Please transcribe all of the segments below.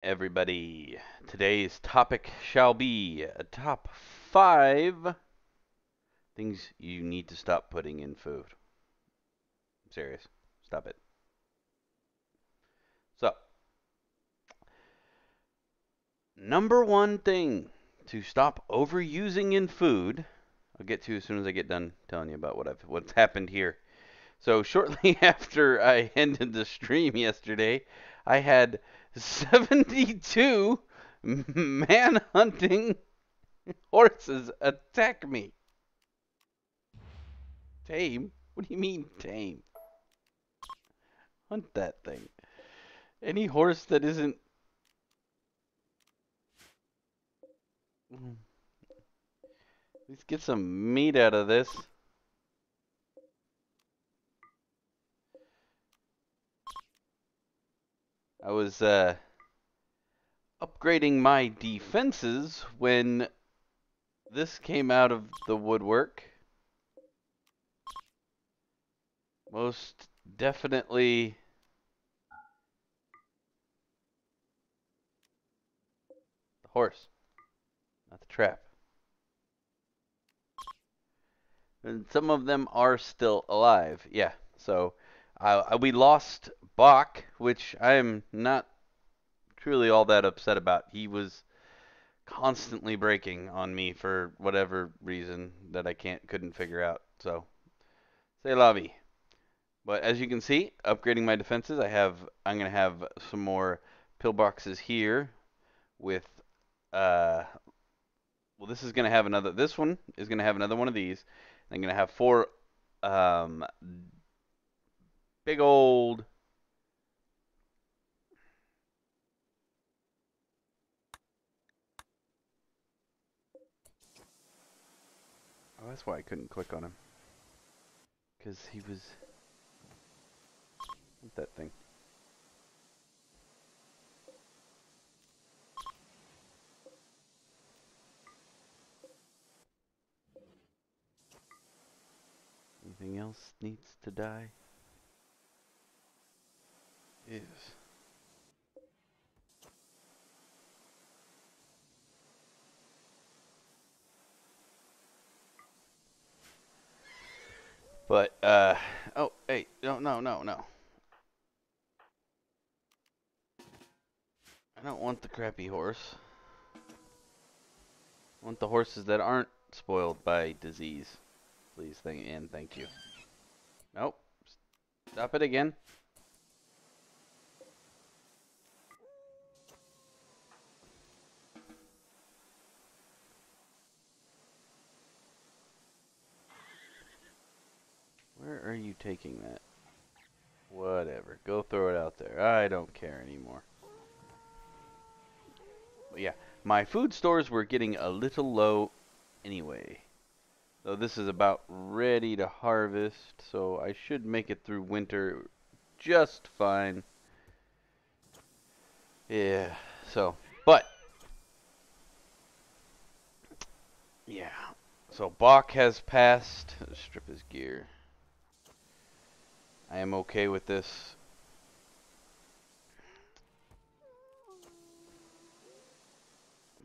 everybody. Today's topic shall be top 5 things you need to stop putting in food. I'm serious. Stop it. So, number one thing to stop overusing in food, I'll get to as soon as I get done telling you about what's happened here. So, shortly after I ended the stream yesterday, I had 72 man-hunting horses attack me. Tame? What do you mean tame? Hunt that thing. Any horse that isn't... Let's get some meat out of this. I was upgrading my defenses when this came out of the woodwork. Most definitely the horse, not the trap. And some of them are still alive. Yeah, so we lost Bach, which I am not truly all that upset about. He was constantly breaking on me for whatever reason that I couldn't figure out. So, c'est la vie. But as you can see, upgrading my defenses, I'm gonna have some more pillboxes here with well, this is gonna have another. This one is gonna have another one of these. I'm gonna have 4 um, big old. Oh, that's why I couldn't click on him. Because he was. What's that thing? Anything else needs to die? Is. But, oh, hey, no. I don't want the crappy horse. I want the horses that aren't spoiled by disease. Please, thank you. Nope. Stop it again. Where are you taking that? Whatever. Go throw it out there. I don't care anymore. But yeah, my food stores were getting a little low anyway. So this is about ready to harvest, so I should make it through winter just fine. Yeah, so, but, yeah. So Bach has passed. Strip his gear. I am okay with this.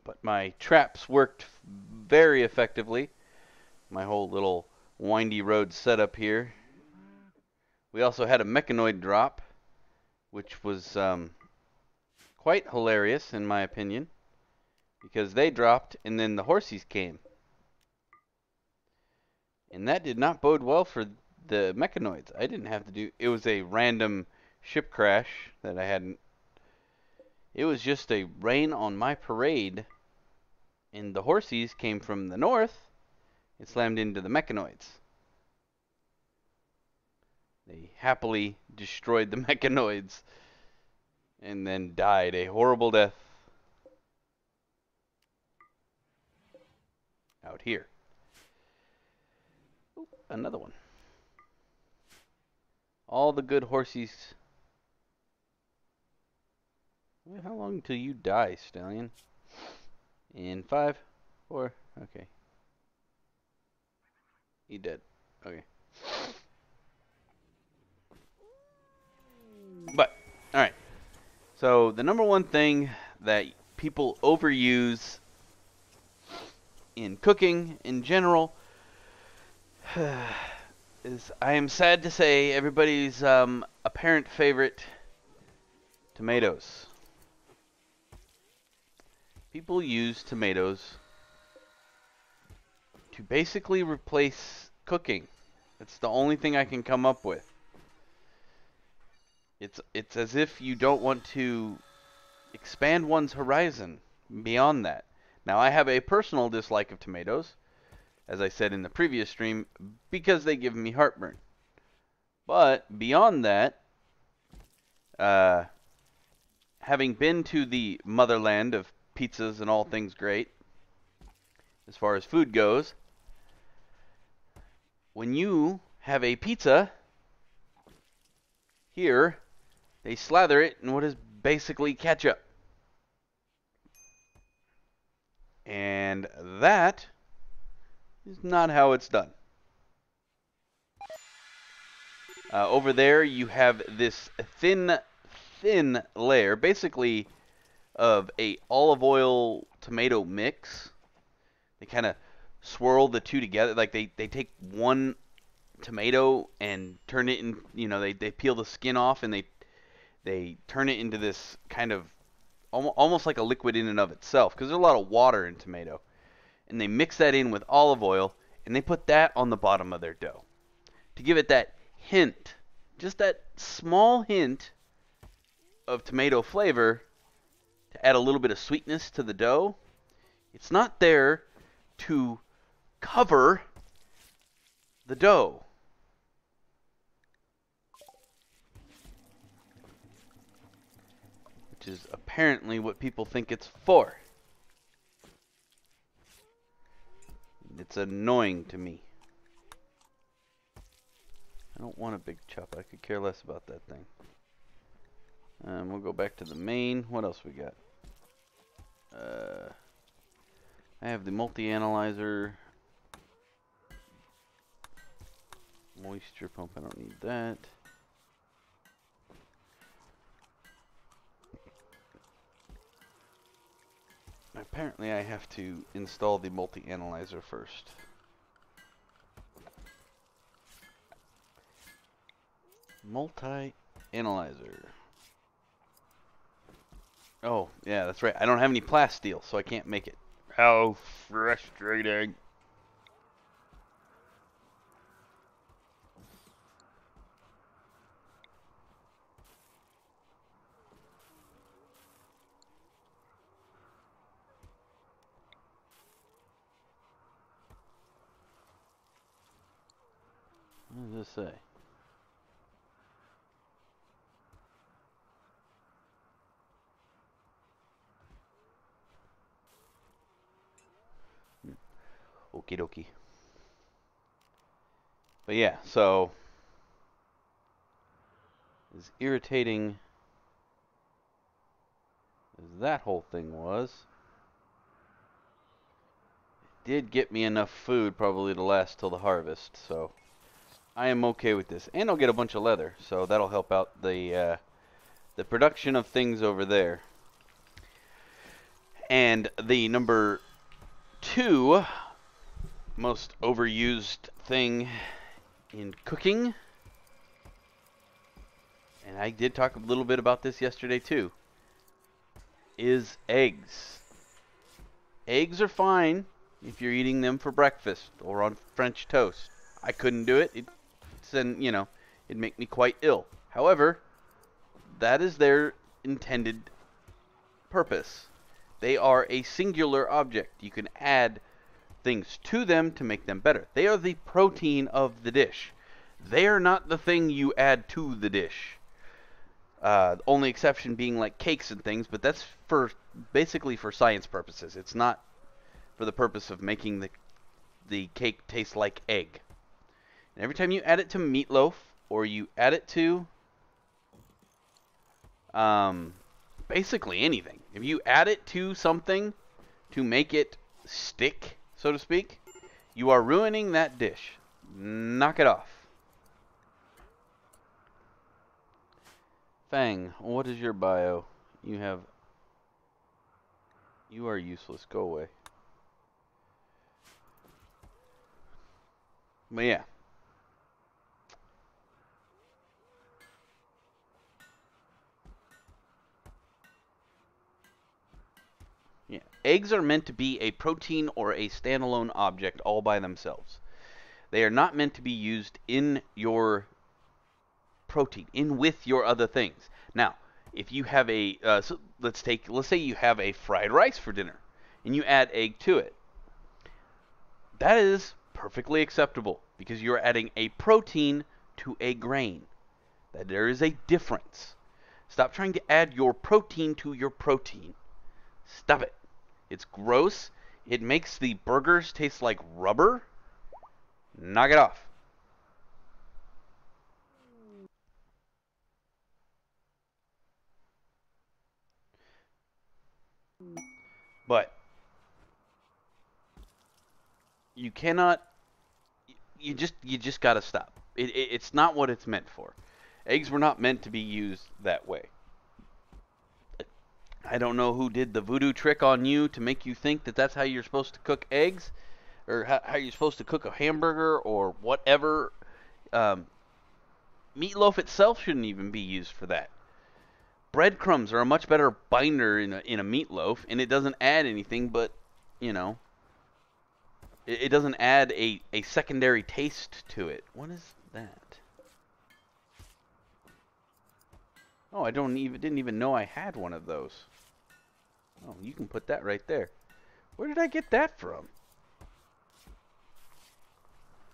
But my traps worked very effectively. My whole little windy road setup here. We also had a mechanoid drop, which was quite hilarious in my opinion, because they dropped and then the horsies came. And that did not bode well for the mechanoids. I didn't have to do... It was a random ship crash that I hadn't... It was just a rain on my parade, and the horsies came from the north and slammed into the mechanoids. They happily destroyed the mechanoids and then died a horrible death out here. Ooh, another one. All the good horsies. How long till you die, stallion? In 5, 4, okay. He dead. Okay. But, alright. So, the number one thing that people overuse in cooking in general is, I am sad to say, everybody's apparent favorite, tomatoes. People use tomatoes to basically replace cooking. It's the only thing I can come up with. It's as if you don't want to expand one's horizon beyond that. Now, I have a personal dislike of tomatoes, as I said in the previous stream, because they give me heartburn. But beyond that, having been to the motherland of pizzas and all things great, as far as food goes, when you have a pizza, here, they slather it in what is basically ketchup. And that is not how it's done. Over there, you have this thin layer, basically, of a olive oil tomato mix. They kind of swirl the two together. Like they take one tomato and turn it in, they peel the skin off and they turn it into this kind of almost like a liquid in and of itself, because there's a lot of water in tomato. And they mix that in with olive oil, and they put that on the bottom of their dough to give it that hint, just that small hint of tomato flavor, to add a little bit of sweetness to the dough. It's not there to cover the dough. Which is apparently what people think it's for. It's annoying to me. I don't want a big chop. I could care less about that thing. We'll go back to the main. What else we got? I have the multi-analyzer. Moisture pump, I don't need that. Apparently I have to install the multi-analyzer first. Multi-analyzer. Oh, yeah, that's right. I don't have any plasteel, so I can't make it. How frustrating. What does this say? Okie dokie. But yeah, so as irritating as that whole thing was, it did get me enough food probably to last till the harvest, so I am okay with this. And I'll get a bunch of leather, so that'll help out the production of things over there. And the number 2 most overused thing in cooking, and I did talk a little bit about this yesterday too, is eggs. Eggs are fine if you're eating them for breakfast or on French toast. I couldn't do it. It'd make me quite ill. However, that is their intended purpose. They are a singular object. You can add things to them to make them better. They are the protein of the dish. They are not the thing you add to the dish. The only exception being like cakes and things, but that's basically for science purposes. It's not for the purpose of making the cake taste like egg. And every time you add it to meatloaf, or you add it to basically anything, if you add it to something to make it stick, so to speak, you are ruining that dish. Knock it off. Fang, what is your bio? You have You are useless. Go away. But yeah. Yeah. Eggs are meant to be a protein or a standalone object all by themselves. They are not meant to be used in your protein, in with your other things. Now, if you have so let's say you have a fried rice for dinner, and you add egg to it. That is perfectly acceptable because you're adding a protein to a grain. That there is a difference. Stop trying to add your protein to your protein. Stop it. It's gross. It makes the burgers taste like rubber. Knock it off. But you cannot. You just gotta stop. It's not what it's meant for. Eggs were not meant to be used that way. I don't know who did the voodoo trick on you to make you think that that's how you're supposed to cook eggs, or how you're supposed to cook a hamburger or whatever. Um, Meatloaf itself shouldn't even be used for that. Breadcrumbs are a much better binder in a meatloaf, and it doesn't add anything but, you know, it doesn't add a secondary taste to it. What is that? Oh, I didn't even know I had one of those. Oh, you can put that right there. Where did I get that from?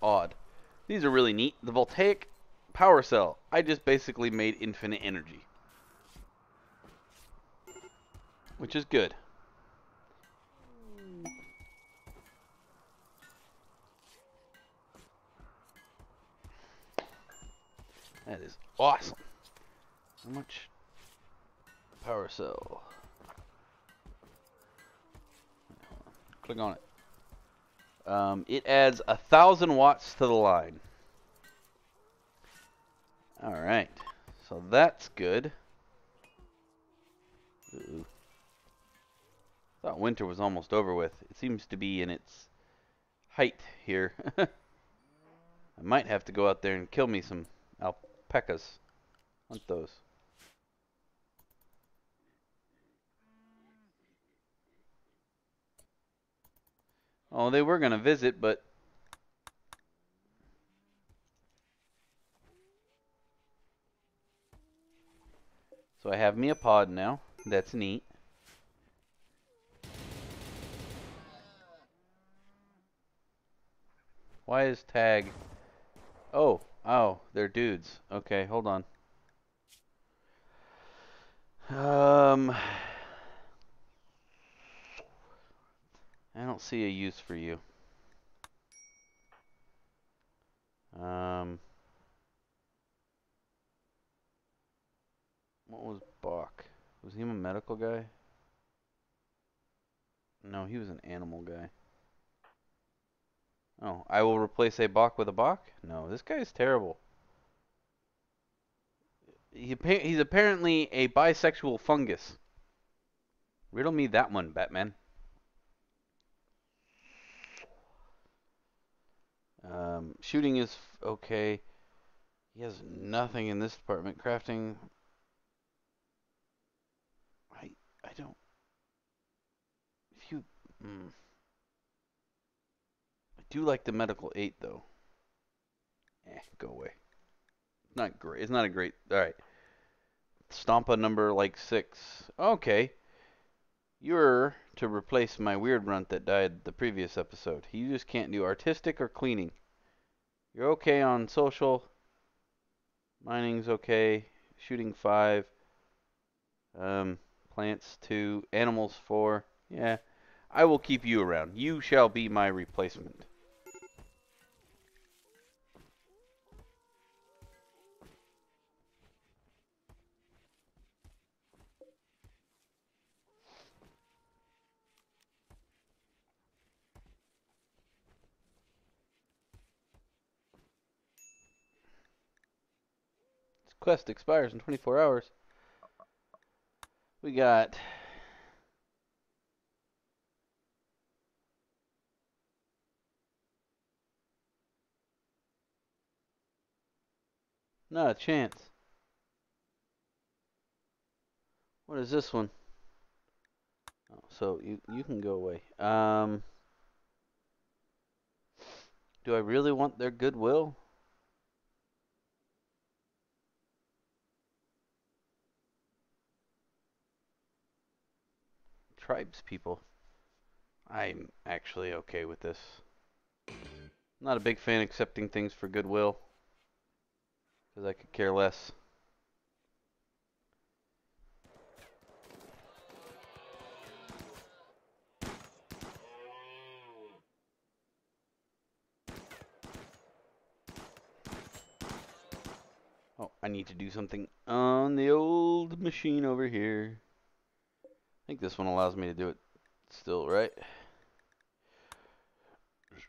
Odd. These are really neat. The voltaic power cell. I just basically made infinite energy, which is good. That is awesome. How much power cell? Click on it. It adds 1,000 watts to the line. All right, so that's good. Ooh. Thought winter was almost over with. It seems to be in its height here. I might have to go out there and kill me some alpacas. Want those? Oh, they were gonna visit, but so I have me a pod now. That's neat. Why is tag? Oh, they're dudes. Okay, hold on. I don't see a use for you. Um, what was Bach? Was he a medical guy? No, he was an animal guy. Oh, I will replace a Bach with a Bach? No, this guy is terrible. He's apparently a bisexual fungus. Riddle me that one, Batman. Shooting is okay. He has nothing in this department. Crafting. I don't. If you. I do like the medical 8 though. Go away. Not great. It's not a great. All right. Stompa number like 6. Okay. You're to replace my weird runt that died the previous episode. You just can't do artistic or cleaning. You're okay on social. Mining's okay. Shooting 5. Plants 2. Animals 4. Yeah. I will keep you around. You shall be my replacement. This quest expires in 24 hours. We got Not a chance. What is this one? Oh, so you can go away. Do I really want their goodwill? Tribes people. I'm actually okay with this. Not a big fan accepting things for goodwill, because I could care less. Oh, I need to do something on the old machine over here. I think this one allows me to do it still, right?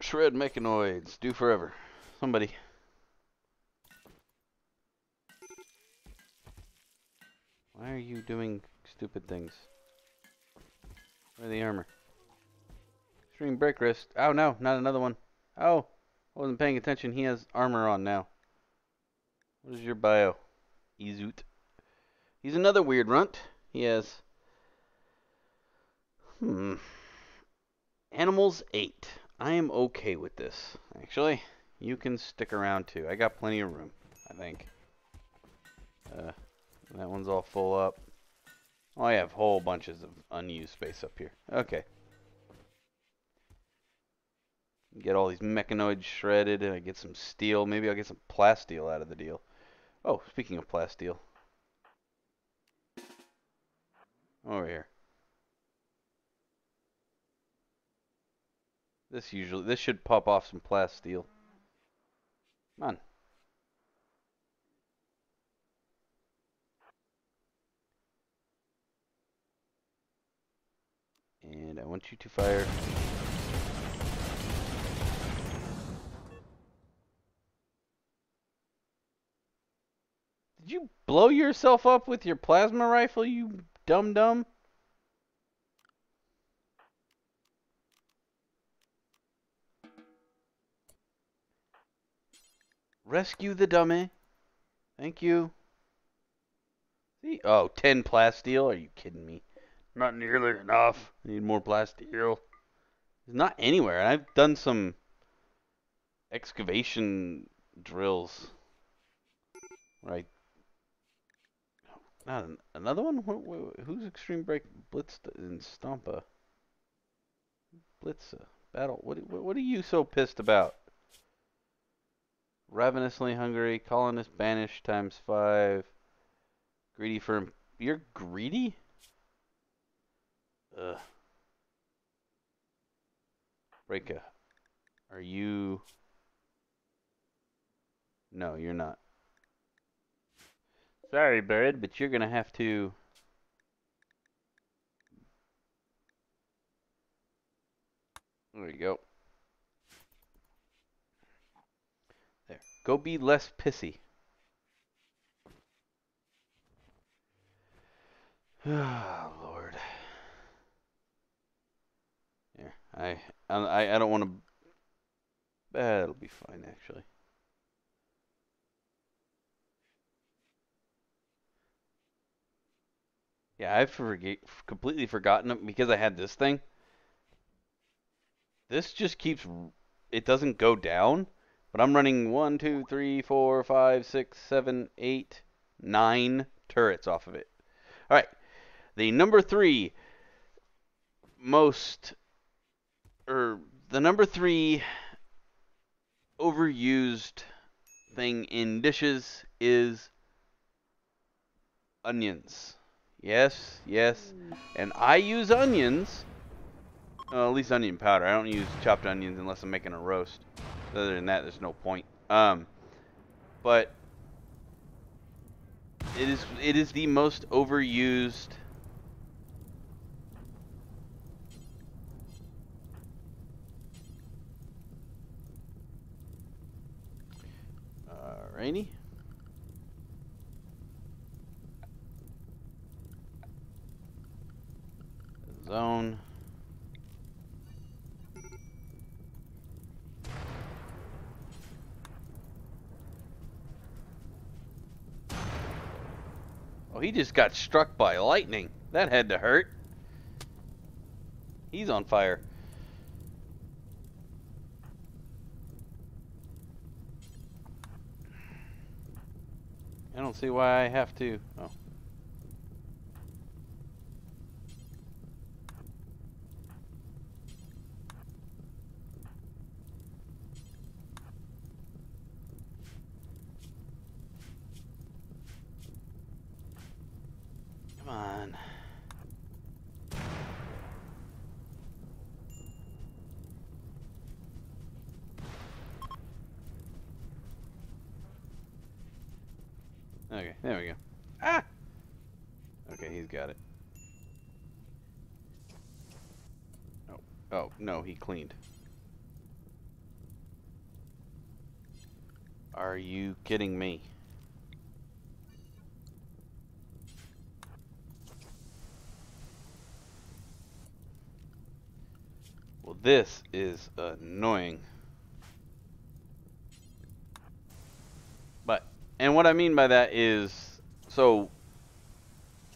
Shred mechanoids. Do forever. Somebody. Why are you doing stupid things? Where's the armor? Extreme break wrist. Oh no, not another one. Oh, I wasn't paying attention. He has armor on now. What is your bio? Izut. He's another weird runt. He has... Animals 8. I am okay with this. Actually, you can stick around too. I got plenty of room, I think. That one's all full up. Oh, I have whole bunches of unused space up here. Okay. Get all these mechanoids shredded, and I get some steel. Maybe I'll get some plasteel out of the deal. Oh, speaking of plasteel. Over here. This should pop off some plasteel. Come on. And I want you to fire. Did you blow yourself up with your plasma rifle, you dum-dum? Rescue the dummy. Thank you. See? Oh, 10 plasteel? Are you kidding me? Not nearly enough. I need more plasteel. It's not anywhere. I've done some excavation drills. Right. Not another one? Who's Extreme Break Blitz and Stompa? Blitz battle. What are you so pissed about? Ravenously hungry, colonist banished ×5. Greedy for... You're greedy? Ugh. Breaka. Are you... No, you're not. Sorry, bird, but you're gonna have to... There you go. There. Go be less pissy. Oh, Lord. Here, I don't want to... That'll be fine, actually. Yeah, I've completely forgotten it because I had this thing. This just keeps... It doesn't go down, but I'm running 1, 2, 3, 4, 5, 6, 7, 8, 9 turrets off of it. All right. The number 3 most... the number 3 overused thing in dishes is onions. Yes, yes. And I use onions. Well, at least onion powder. I don't use chopped onions unless I'm making a roast. Other than that, there's no point. But it is the most overused. Alrighty. Zone. he just got struck by lightning. That had to hurt. He's on fire. I don't see why I have to. Oh. Come on. Okay, there we go. Ah! Okay, he's got it. Oh, oh no, he cleaned. Are you kidding me? Well, this is annoying. And what I mean by that is, so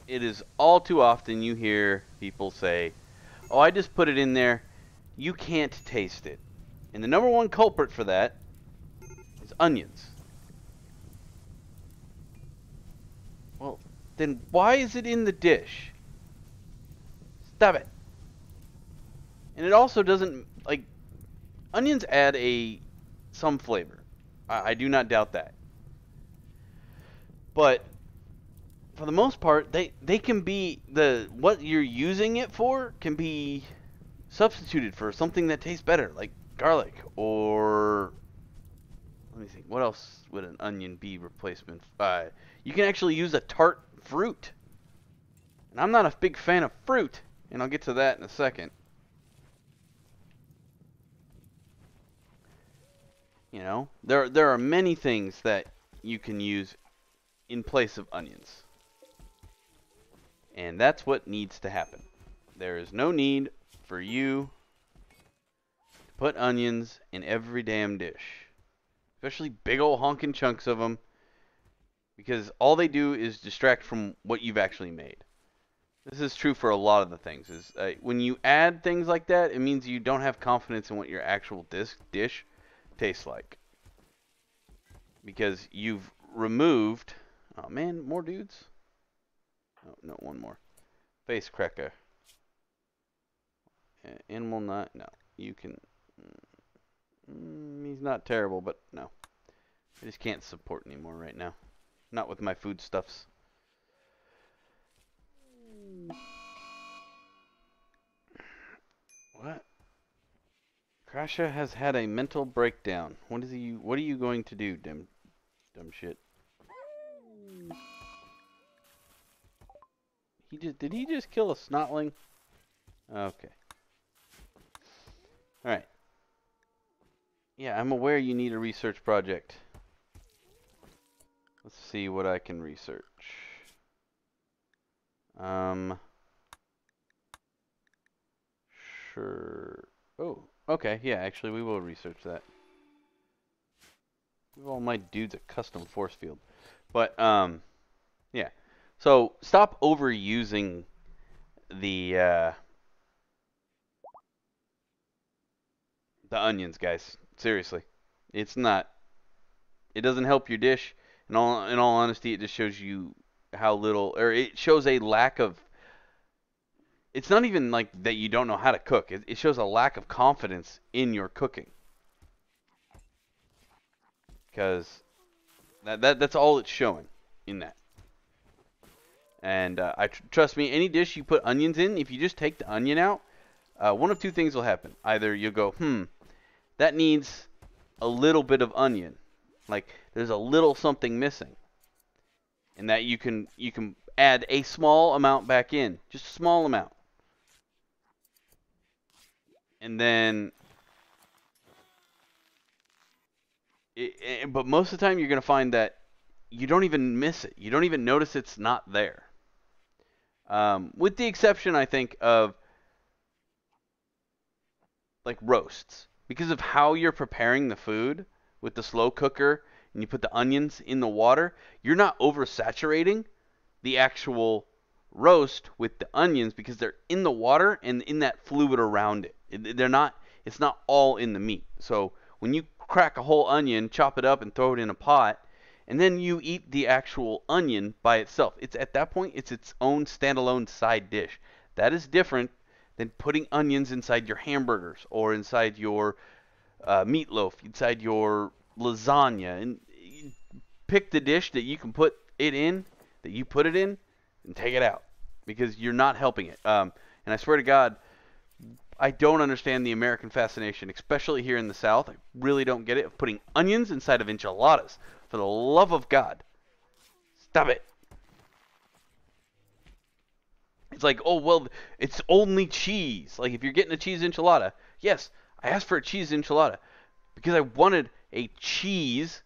it is all too often you hear people say, oh, I just put it in there, you can't taste it. And the number one culprit for that is onions. Well, then why is it in the dish? Stop it. And it also doesn't, like, onions add some flavor. I do not doubt that. But for the most part, they can be what you're using it for can be substituted for something that tastes better, like garlic, or let me think, what else would an onion be replacement? You can actually use a tart fruit, and I'm not a big fan of fruit, and I'll get to that in a second. You know, there are many things that you can use in place of onions. And that's what needs to happen. There is no need for you to put onions in every damn dish. Especially big old honking chunks of them. Because all they do is distract from what you've actually made. This is true for a lot of the things. When you add things like that, it means you don't have confidence in what your actual dish tastes like. Because you've removed... Oh man, more dudes? Oh, no, one more. Face cracker. Animal nut. No, you can... he's not terrible, but no. I just can't support anymore right now. Not with my foodstuffs. What? Krasha has had a mental breakdown. What are you going to do, dumb shit? Did he just kill a snotling? Okay. Alright. Yeah, I'm aware you need a research project. Let's see what I can research. Sure. Oh, okay. Yeah, actually, we will research that. Give all my dudes a custom force field. But, yeah. So, stop overusing the onions, guys. Seriously. It doesn't help your dish. In all honesty, it just shows you how little, or it shows a lack of, it's not even like that you don't know how to cook. It shows a lack of confidence in your cooking. Because that's all it's showing in that. And trust me, any dish you put onions in, if you just take the onion out, one of two things will happen. Either you'll go, that needs a little bit of onion. Like, there's a little something missing. And that you can add a small amount back in. Just a small amount. And then... but most of the time you're going to find that you don't even miss it. You don't even notice it's not there. With the exception, I think, of like roasts. Because of how you're preparing the food with the slow cooker and you put the onions in the water, you're not oversaturating the actual roast with the onions because they're in the water and in that fluid around it. They're not. It's not all in the meat. So when you crack a whole onion, chop it up, and throw it in a pot, and then you eat the actual onion by itself. It's at that point it's its own standalone side dish. That is different than putting onions inside your hamburgers or inside your meatloaf, inside your lasagna, and pick the dish that you can put it in, that you put it in, and take it out because you're not helping it. And I swear to God, I don't understand the American fascination, especially here in the South. I really don't get it, of putting onions inside of enchiladas. For the love of God, stop it. It's like, oh, well, it's only cheese. Like, if you're getting a cheese enchilada, yes, I asked for a cheese enchilada because I wanted a cheese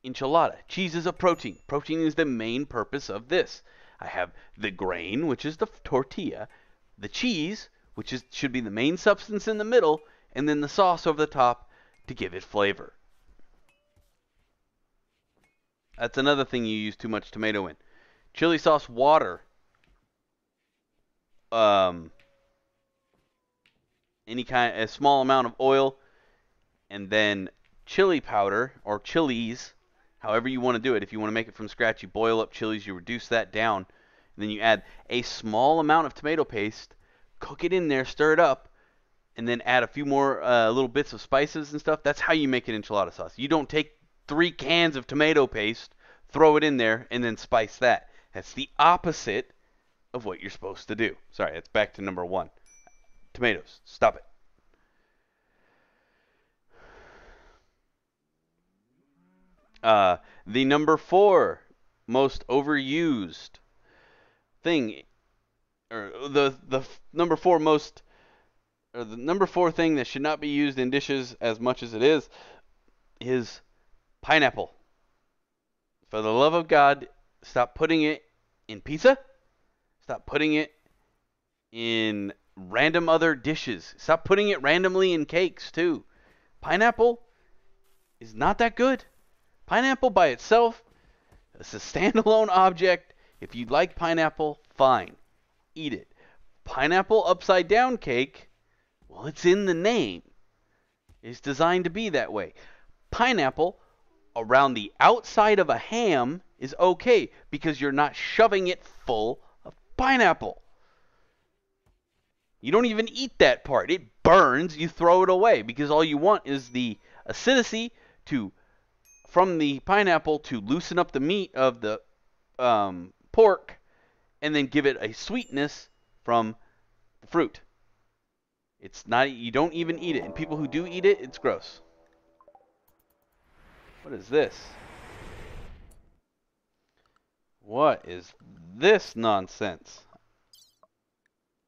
enchilada. Cheese is a protein. Protein is the main purpose of this. I have the grain, which is the tortilla, the cheese, which should be the main substance in the middle, and then the sauce over the top to give it flavor. That's another thing you use too much tomato in. Chili sauce, water, any kind, a small amount of oil, and then chili powder or chilies, however you want to do it. If you want to make it from scratch, you boil up chilies, you reduce that down, and then you add a small amount of tomato paste, cook it in there, stir it up, and then add a few more little bits of spices and stuff. That's how you make an enchilada sauce. You don't take 3 cans of tomato paste, throw it in there, and then spice that. That's the opposite of what you're supposed to do. Sorry, that's back to number 1. Tomatoes. Stop it. The number 4 most overused thing, or the number 4 most, or the number 4 thing that should not be used in dishes as much as it is pineapple. For the love of God, stop putting it in pizza. Stop putting it in random other dishes. Stop putting it randomly in cakes, too. Pineapple is not that good. Pineapple by itself, it's a standalone object. If you like pineapple, fine. Eat it. Pineapple upside down cake, well, it's in the name. It's designed to be that way. Pineapple around the outside of a ham is okay because you're not shoving it full of pineapple. You don't even eat that part. It burns. You throw it away because all you want is the acidity from the pineapple to loosen up the meat of the pork and then give it a sweetness from the fruit. It's not. You don't even eat it. And people who do eat it, it's gross. What is this? What is this nonsense?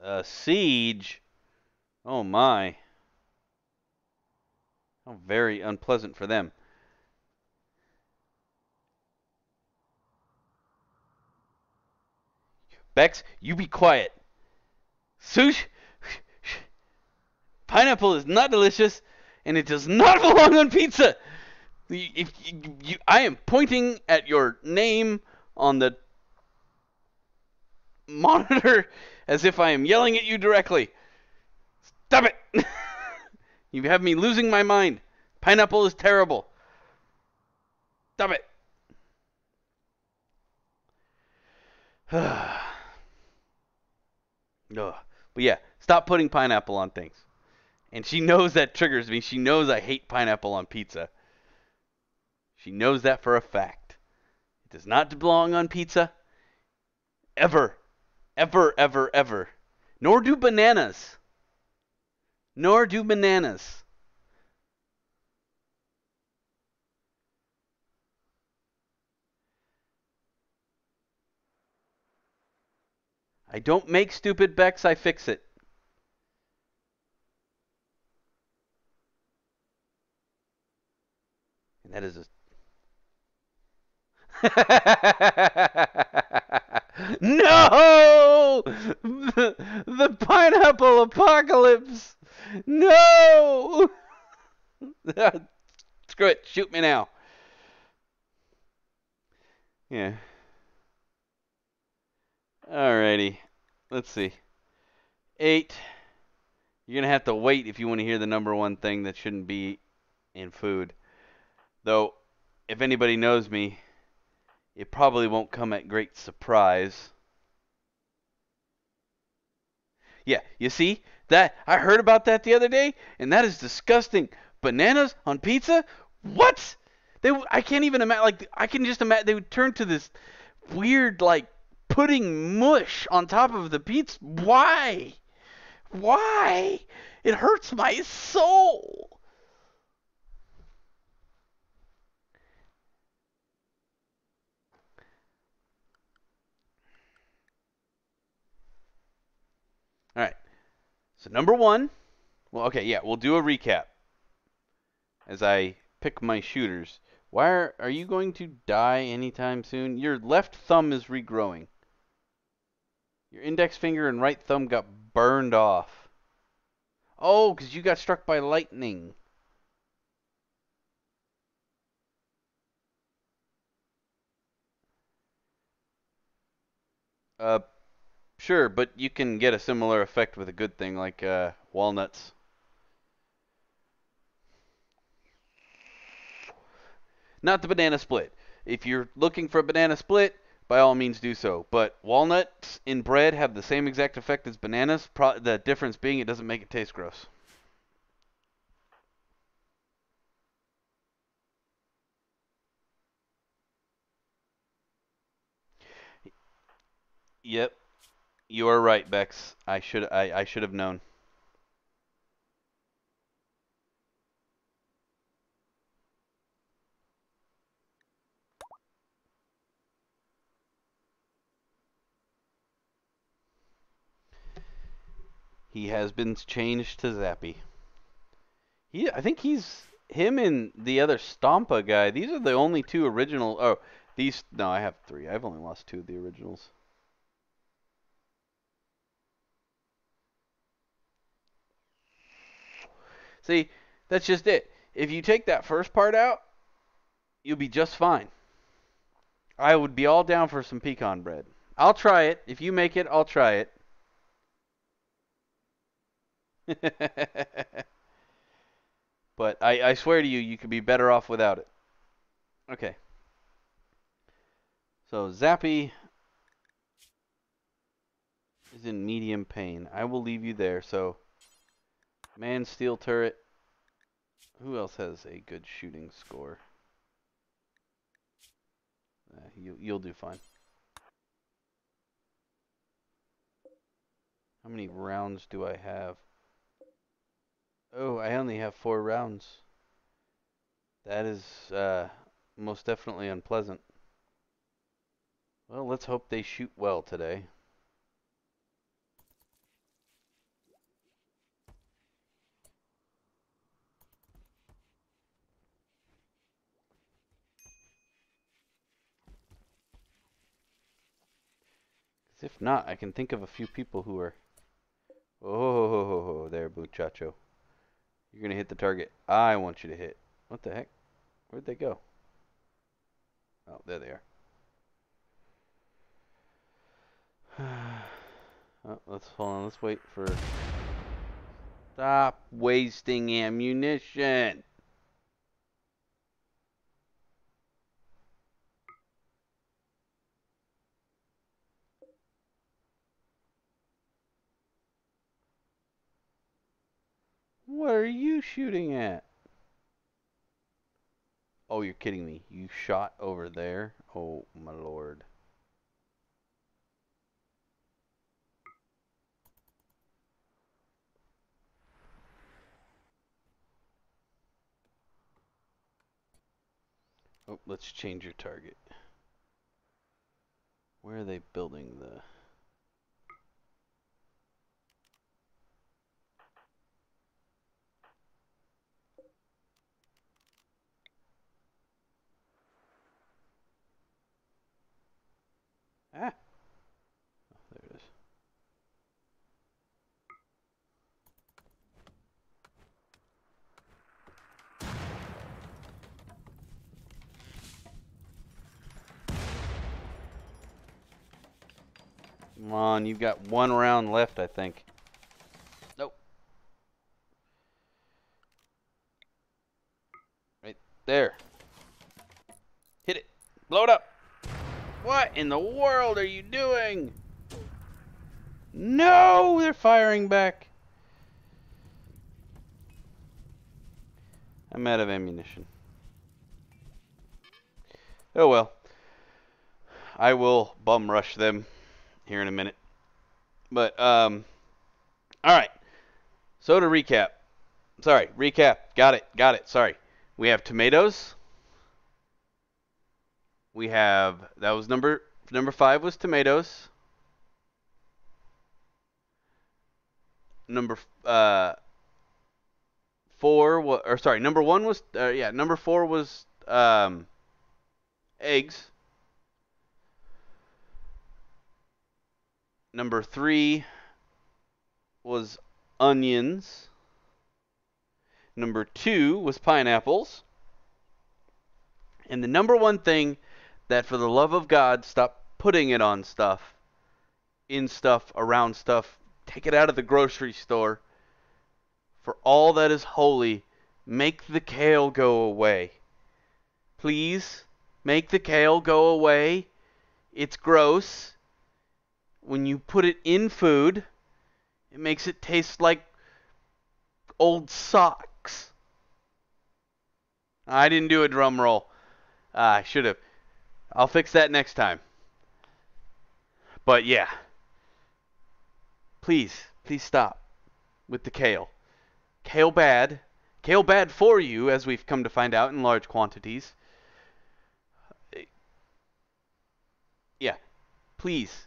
A siege? Oh my. How very unpleasant for them. Bex, you be quiet. Sush, pineapple is not delicious, and it does not belong on pizza. I am pointing at your name on the monitor as if I am yelling at you directly. Stop it! You have me losing my mind. Pineapple is terrible. Stop it. Ugh. But yeah, stop putting pineapple on things. And she knows that triggers me. She knows I hate pineapple on pizza. She knows that for a fact. It does not belong on pizza. Ever. Ever, ever, ever. Nor do bananas. Nor do bananas. I don't make stupid Bex, I fix it. And that is a... No! The pineapple apocalypse! No! Screw it, shoot me now. Yeah. Alrighty. Let's see. 8. You're going to have to wait if you want to hear the number one thing that shouldn't be in food. Though, if anybody knows me, it probably won't come at great surprise. Yeah, you see? That I heard about that the other day, and that is disgusting. Bananas on pizza? What? I can't even imagine. Like, I can just imagine they would turn to this weird, like, pudding mush on top of the pizza. Why? Why? It hurts my soul. All right. So number one. Well, okay, yeah, we'll do a recap as I pick my shooters. Why are you going to die anytime soon? Your left thumb is regrowing. Your index finger and right thumb got burned off. Oh, because you got struck by lightning. Uh, sure, but you can get a similar effect with a good thing like walnuts. Not the banana split. If you're looking for a banana split, by all means do so. But walnuts in bread have the same exact effect as bananas. The difference being it doesn't make it taste gross. Yep, you are right, Bex. I should have known. He has been changed to Zappy. I think he's him and the other Stompa guy. These are the only two original. Oh, these no, I have 3. I've only lost 2 of the originals. See, that's just it. If you take that first part out, you'll be just fine. I would be all down for some pecan bread. I'll try it. If you make it, I'll try it. But I swear to you, you could be better off without it. Okay. So Zappy is in medium pain. I will leave you there. So, man, steel turret. Who else has a good shooting score? You'll do fine. How many rounds do I have? Oh, I only have 4 rounds. That is most definitely unpleasant. Well, let's hope they shoot well today. Because if not, I can think of a few people who are... Oh, there, muchacho. You're going to hit the target I want you to hit. What the heck? Where'd they go? Oh, there they are. Oh, let's hold on. Let's wait for... Stop wasting ammunition. What are you shooting at? Oh, you're kidding me. You shot over there? Oh, my lord. Oh, let's change your target. Where are they building the... Ah! Oh, there it is. Come on, you've got one round left, I think. Nope. Right there. Hit it. Blow it up. What in the world are you doing? No, they're firing back. I'm out of ammunition. Oh well. I will bum rush them here in a minute. But, alright. So to recap. Sorry, recap. Got it. Sorry. We have tomatoes. We have, that was number 5 was tomatoes. Number 4 was, or sorry, number 1 was, number 4 was eggs. Number 3 was onions. Number 2 was pineapples. And the number 1 thing that, for the love of God, stop putting it on stuff, in stuff, around stuff, take it out of the grocery store. For all that is holy, make the kale go away. Please, make the kale go away. It's gross. When you put it in food, it makes it taste like old socks. I didn't do a drum roll. I should have. I'll fix that next time. But yeah. Please stop with the kale. Kale bad. Kale bad for you, as we've come to find out in large quantities. Yeah. Please.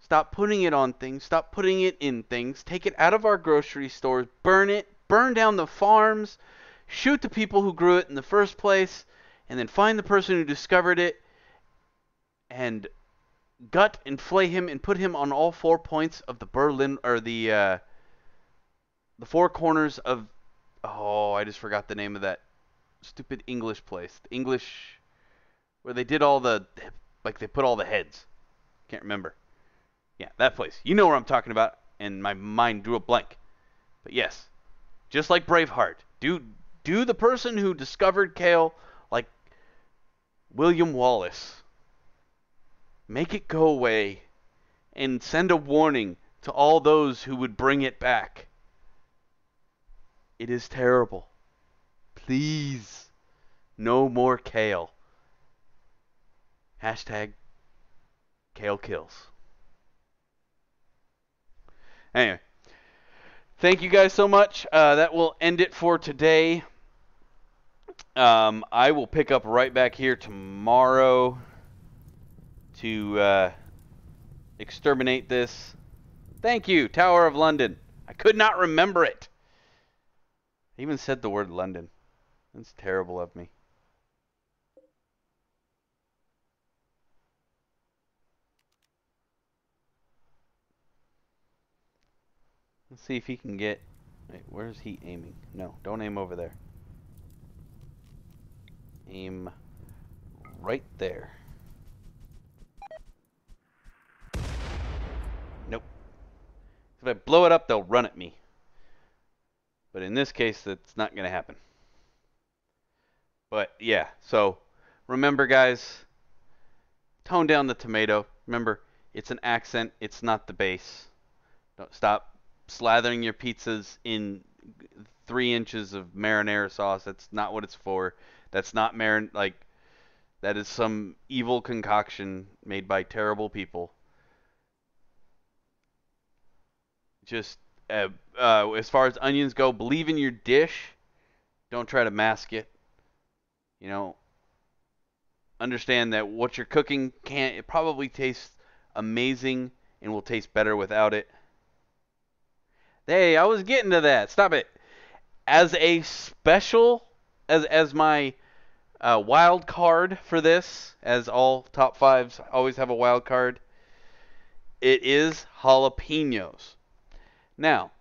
Stop putting it on things. Stop putting it in things. Take it out of our grocery stores. Burn it. Burn down the farms. Shoot the people who grew it in the first place. And then find the person who discovered it. And gut and flay him and put him on all 4 points of the Berlin, or the 4 corners of, oh, I just forgot the name of that stupid English place. English, where they did all the, like they put all the heads. Can't remember. Yeah, that place. You know where I'm talking about, and my mind drew a blank. But yes, just like Braveheart, do the person who discovered kale like William Wallace. Make it go away, and send a warning to all those who would bring it back. It is terrible. Please, no more kale. Hashtag kale kills. Anyway, thank you guys so much. That will end it for today. I will pick up right back here tomorrow to exterminate this. Thank you, Tower of London. I could not remember it. I even said the word London. That's terrible of me. Let's see if he can get... Wait, where's he aiming? No, don't aim over there. Aim right there. Nope. If I blow it up, they'll run at me. But in this case, that's not going to happen. But yeah, so remember, guys, tone down the tomato. Remember, it's an accent. It's not the base. Don't stop slathering your pizzas in 3 inches of marinara sauce. That's not what it's for. That's not that is some evil concoction made by terrible people. Just as far as onions go, believe in your dish. Don't try to mask it. You know, understand that what you're cooking it probably tastes amazing and will taste better without it. Hey, I was getting to that. Stop it. As a special, as my wild card for this, as all top 5s always have a wild card, it is jalapenos. Now,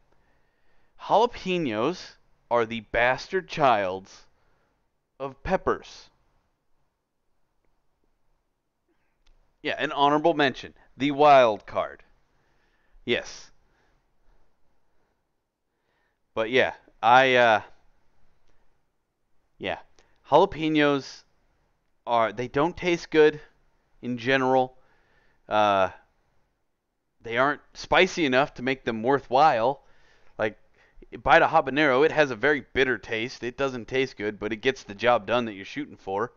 jalapenos are the bastard childs of peppers. Yeah, an honorable mention. The wild card. Yes. But yeah, I yeah. Jalapenos they don't taste good in general. Uh they aren't spicy enough to make them worthwhile. Like bite a habanero, it has a very bitter taste. It doesn't taste good, but it gets the job done that you're shooting for.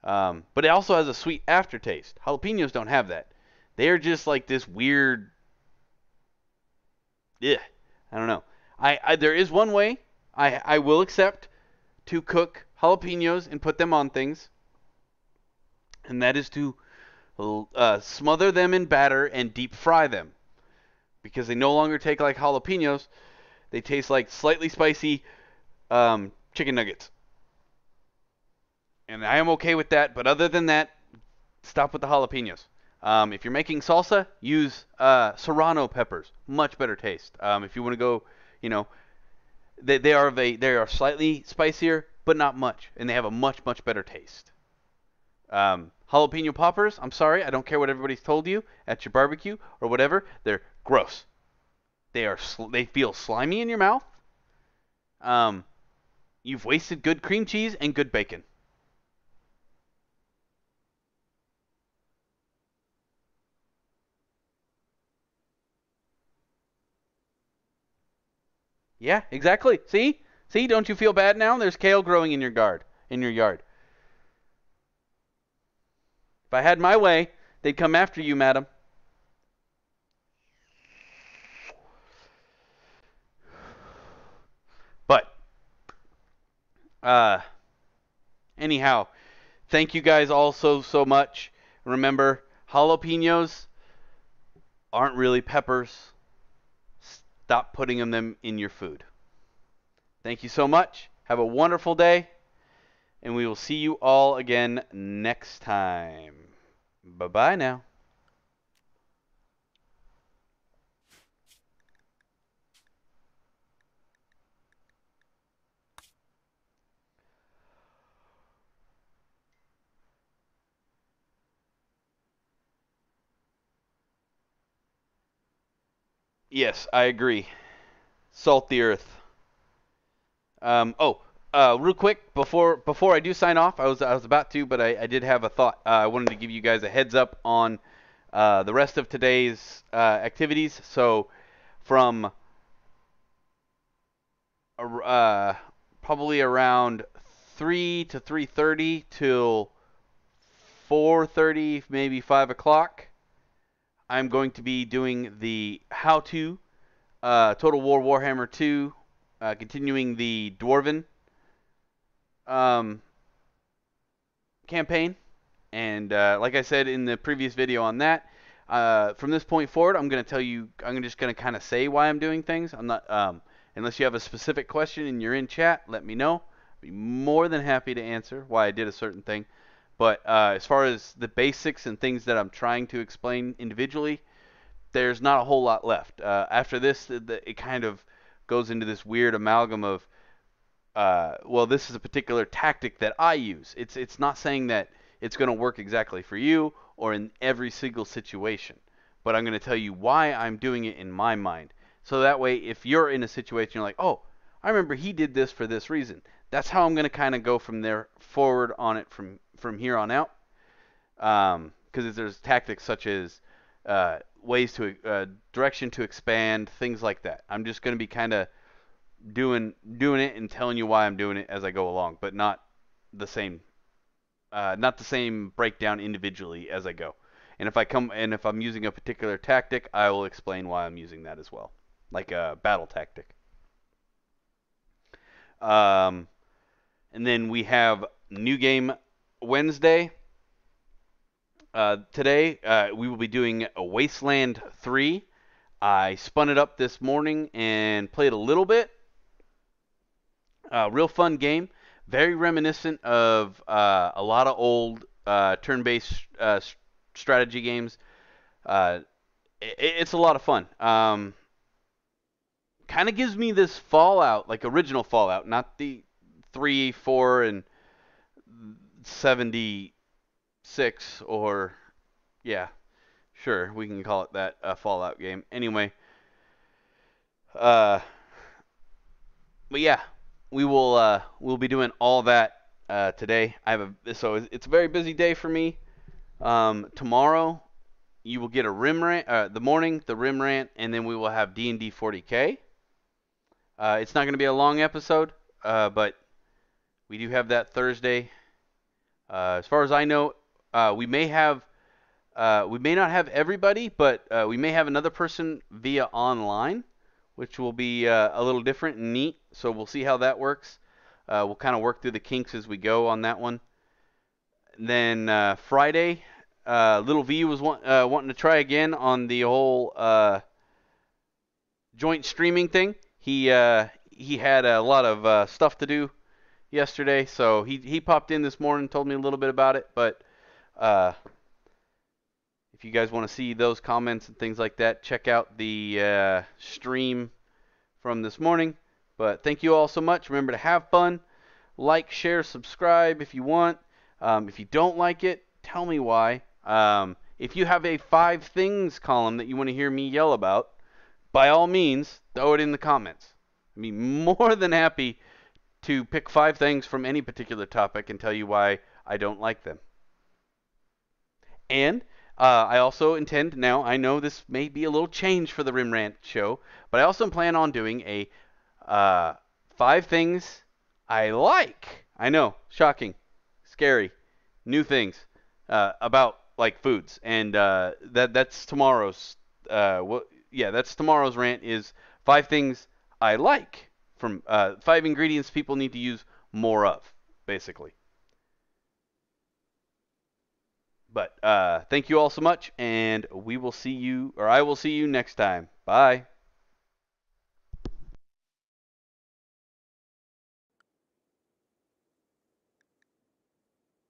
But it also has a sweet aftertaste. Jalapenos don't have that. They're just like this weird. Yeah, I don't know. I there is one way I will accept to cook jalapenos and put them on things, and that is to smother them in batter and deep fry them because they no longer take like jalapenos. They taste like slightly spicy chicken nuggets, and I am okay with that. But other than that, stop with the jalapenos. If you're making salsa, use serrano peppers. Much better taste. If you want to go, you know, they are slightly spicier, but not much, and they have a much better taste. Jalapeno poppers. I'm sorry, I don't care what everybody's told you at your barbecue or whatever. They're gross. They feel slimy in your mouth. Um, you've wasted good cream cheese and good bacon. Yeah, exactly. See, don't you feel bad now? There's kale growing in your yard. If I had my way, they'd come after you, madam. But uh, anyhow, thank you guys all so much. Remember, jalapenos aren't really peppers. Stop putting them in your food. Thank you so much. Have a wonderful day, and we will see you all again next time. Bye bye now. Yes, I agree. Salt the earth. Real quick before I do sign off, I was about to, but I did have a thought. I wanted to give you guys a heads up on the rest of today's activities. So from probably around 3 to 3:30 till 4:30, maybe 5 o'clock, I'm going to be doing the how-to Total War Warhammer 2, continuing the Dwarven um, campaign. And like I said in the previous video on that, from this point forward, I'm going to tell you, I'm just going to kind of say why I'm doing things. I'm not, unless you have a specific question and you're in chat, let me know. I'd be more than happy to answer why I did a certain thing. But as far as the basics and things that I'm trying to explain individually, there's not a whole lot left. After this, it kind of goes into this weird amalgam of well, this is a particular tactic that I use. It's not saying that it's going to work exactly for you or in every single situation, but I'm going to tell you why I'm doing it in my mind. So that way, if you're in a situation, you're like, oh, I remember he did this for this reason. That's how I'm going to kind of go from there forward on it from here on out. Because there's tactics such as ways to direction to expand, things like that. I'm just going to be kind of doing it and telling you why I'm doing it as I go along, but the same not the same breakdown individually as I go. And if I'm using a particular tactic, I will explain why I'm using that as well, like a battle tactic. Um, and then we have new game Wednesday. Today we will be doing a Wasteland 3. I spun it up this morning and played a little bit. Real fun game, very reminiscent of a lot of old turn-based strategy games. Uh, it's a lot of fun. Kind of gives me this Fallout, like original Fallout, not the 3, 4, and 76, or yeah, Sure, we can call it that, a Fallout game. Anyway, uh, but yeah, we'll be doing all that today. It's a very busy day for me. Tomorrow you will get a rim rant. The morning the rim rant, and then we will have D&D 40K. It's not going to be a long episode, but we do have that Thursday. As far as I know, we may not have everybody, but we may have another person via online, which will be a little different and neat. So we'll see how that works. We'll kind of work through the kinks as we go on that one. Then Friday, Little V was wanting to try again on the whole joint streaming thing. He had a lot of stuff to do yesterday, so he popped in this morning, told me a little bit about it. But uh, if you guys want to see those comments and things like that, check out the stream from this morning. But thank you all so much. Remember to have fun. Like, share, subscribe if you want. If you don't like it, tell me why. If you have a 5 things column that you want to hear me yell about, by all means, throw it in the comments. I'd be more than happy to pick 5 things from any particular topic and tell you why I don't like them. And I also intend, now I know this may be a little change for the Rim Rant show, but I also plan on doing a 5 things I like. I know, shocking, scary, new things about like foods, and that's tomorrow's. That's tomorrow's rant is 5 things I like from 5 ingredients people need to use more of, basically. But thank you all so much, and I will see you next time. Bye.